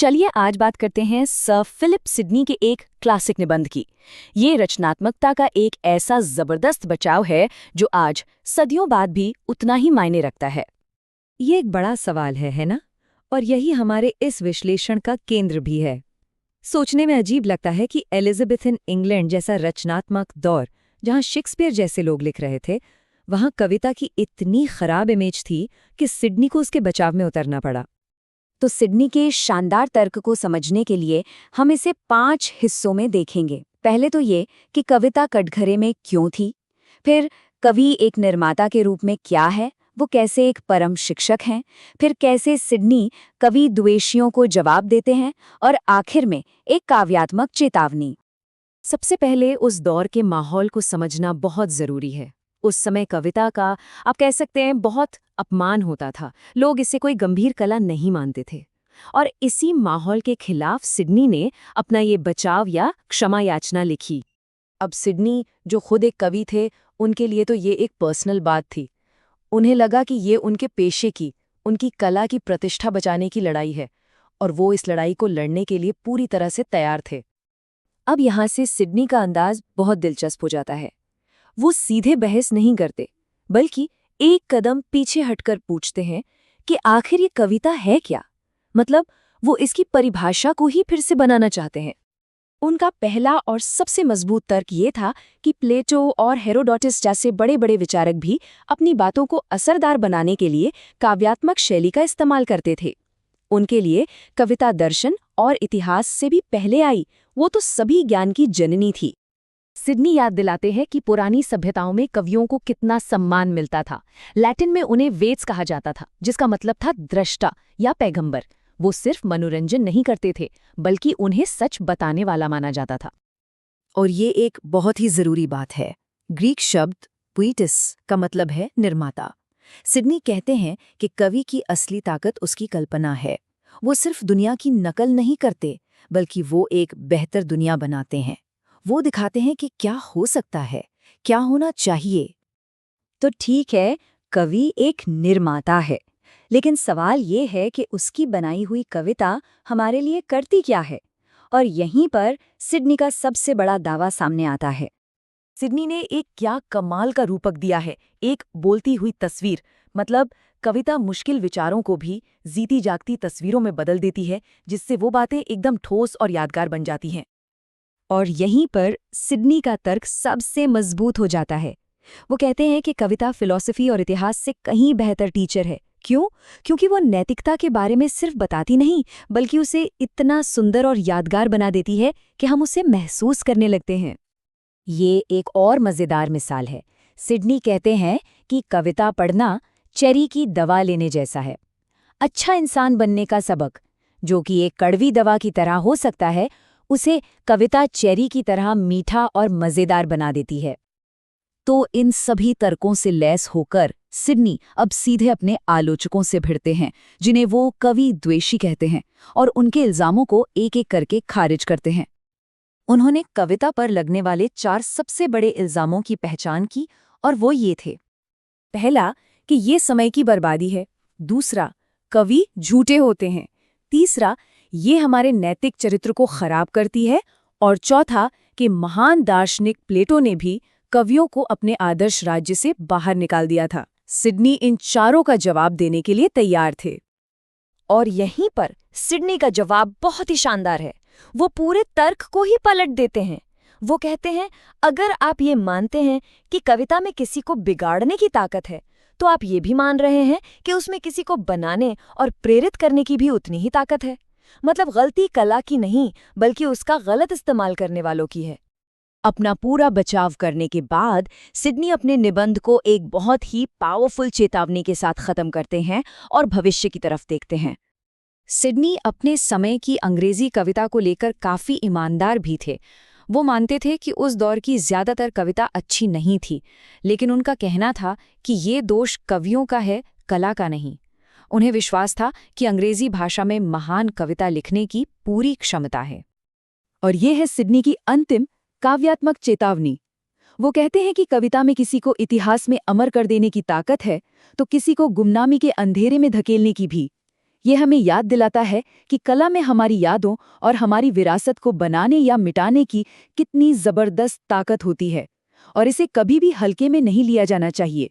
चलिए आज बात करते हैं सर फिलिप सिडनी के एक क्लासिक निबंध की। ये रचनात्मकता का एक ऐसा जबरदस्त बचाव है जो आज सदियों बाद भी उतना ही मायने रखता है। ये एक बड़ा सवाल है ना? और यही हमारे इस विश्लेषण का केंद्र भी है। सोचने में अजीब लगता है कि एलिजाबेथन इंग्लैंड जैसा रचनात्मक दौर, जहां शेक्सपियर जैसे लोग लिख रहे थे, वहां कविता की इतनी खराब इमेज थी कि सिडनी को उसके बचाव में उतरना पड़ा। तो सिडनी के शानदार तर्क को समझने के लिए हम इसे 5 हिस्सों में देखेंगे। पहले तो ये कि कविता कटघरे में क्यों थी, फिर कवि एक निर्माता के रूप में क्या है, वो कैसे एक परम शिक्षक हैं, फिर कैसे सिडनी कवि द्वेषियों को जवाब देते हैं, और आखिर में एक काव्यात्मक चेतावनी। सबसे पहले उस दौर के माहौल को समझना बहुत जरूरी है। उस समय कविता का आप कह सकते हैं बहुत अपमान होता था। लोग इसे कोई गंभीर कला नहीं मानते थे, और इसी माहौल के खिलाफ सिडनी ने अपना ये बचाव या क्षमा याचना लिखी। अब सिडनी जो खुद एक कवि थे, उनके लिए तो ये एक पर्सनल बात थी। उन्हें लगा कि ये उनके पेशे की, उनकी कला की प्रतिष्ठा बचाने की लड़ाई है, और वो इस लड़ाई को लड़ने के लिए पूरी तरह से तैयार थे। अब यहाँ से सिडनी का अंदाज बहुत दिलचस्प हो जाता है। वो सीधे बहस नहीं करते, बल्कि एक कदम पीछे हटकर पूछते हैं कि आखिर ये कविता है क्या। मतलब वो इसकी परिभाषा को ही फिर से बनाना चाहते हैं। उनका पहला और सबसे मजबूत तर्क ये था कि प्लेटो और हेरोडोटस जैसे बड़े बड़े विचारक भी अपनी बातों को असरदार बनाने के लिए काव्यात्मक शैली का इस्तेमाल करते थे। उनके लिए कविता दर्शन और इतिहास से भी पहले आई, वो तो सभी ज्ञान की जननी थी। सिडनी याद दिलाते हैं कि पुरानी सभ्यताओं में कवियों को कितना सम्मान मिलता था। लैटिन में उन्हें वेद्स कहा जाता था, जिसका मतलब था दृष्टा या पैगंबर। वो सिर्फ मनोरंजन नहीं करते थे, बल्कि उन्हें सच बताने वाला माना जाता था। और ये एक बहुत ही जरूरी बात है। ग्रीक शब्द पोइटिस का मतलब है निर्माता। सिडनी कहते हैं कि कवि की असली ताकत उसकी कल्पना है। वो सिर्फ दुनिया की नकल नहीं करते, बल्कि वो एक बेहतर दुनिया बनाते हैं। वो दिखाते हैं कि क्या हो सकता है, क्या होना चाहिए। तो ठीक है, कवि एक निर्माता है, लेकिन सवाल ये है कि उसकी बनाई हुई कविता हमारे लिए करती क्या है। और यहीं पर सिडनी का सबसे बड़ा दावा सामने आता है। सिडनी ने एक क्या कमाल का रूपक दिया है, एक बोलती हुई तस्वीर। मतलब कविता मुश्किल विचारों को भी जीती जागती तस्वीरों में बदल देती है, जिससे वो बातें एकदम ठोस और यादगार बन जाती हैं। और यहीं पर सिडनी का तर्क सबसे मजबूत हो जाता है। वो कहते हैं कि कविता फिलॉसफी और इतिहास से कहीं बेहतर टीचर है। क्यों? क्योंकि वो नैतिकता के बारे में सिर्फ बताती नहीं, बल्कि उसे इतना सुंदर और यादगार बना देती है कि हम उसे महसूस करने लगते हैं। ये एक और मज़ेदार मिसाल है। सिडनी कहते हैं कि कविता पढ़ना चेरी की दवा लेने जैसा है। अच्छा इंसान बनने का सबक, जो कि एक कड़वी दवा की तरह हो सकता है, उसे कविता चेरी की तरह मीठा और मज़ेदार बना देती है। तो इन सभी तर्कों से लैस होकर सिडनी अब सीधे अपने आलोचकों से भिड़ते हैं, जिन्हें वो कवि द्वेषी कहते हैं, और उनके इल्जामों को एक एक करके खारिज करते हैं। उन्होंने कविता पर लगने वाले 4 सबसे बड़े इल्जामों की पहचान की, और वो ये थे। पहला, कि ये समय की बर्बादी है। दूसरा, कवि झूठे होते हैं। तीसरा, ये हमारे नैतिक चरित्र को खराब करती है। और चौथा, कि महान दार्शनिक प्लेटो ने भी कवियों को अपने आदर्श राज्य से बाहर निकाल दिया था। सिडनी इन चारों का जवाब देने के लिए तैयार थे। और यहीं पर सिडनी का जवाब बहुत ही शानदार है। वो पूरे तर्क को ही पलट देते हैं। वो कहते हैं, अगर आप ये मानते हैं कि कविता में किसी को बिगाड़ने की ताकत है, तो आप ये भी मान रहे हैं कि उसमें किसी को बनाने और प्रेरित करने की भी उतनी ही ताकत है। मतलब गलती कला की नहीं, बल्कि उसका गलत इस्तेमाल करने वालों की है। अपना पूरा बचाव करने के बाद सिडनी अपने निबंध को एक बहुत ही पावरफुल चेतावनी के साथ खत्म करते हैं और भविष्य की तरफ देखते हैं। सिडनी अपने समय की अंग्रेजी कविता को लेकर काफी ईमानदार भी थे। वो मानते थे कि उस दौर की ज्यादातर कविता अच्छी नहीं थी, लेकिन उनका कहना था कि ये दोष कवियों का है, कला का नहीं। उन्हें विश्वास था कि अंग्रेजी भाषा में महान कविता लिखने की पूरी क्षमता है। और ये है सिडनी की अंतिम काव्यात्मक चेतावनी। वो कहते हैं कि कविता में किसी को इतिहास में अमर कर देने की ताकत है, तो किसी को गुमनामी के अंधेरे में धकेलने की भी। ये हमें याद दिलाता है कि कला में हमारी यादों और हमारी विरासत को बनाने या मिटाने की कितनी जबरदस्त ताकत होती है और इसे कभी भी हल्के में नहीं लिया जाना चाहिए।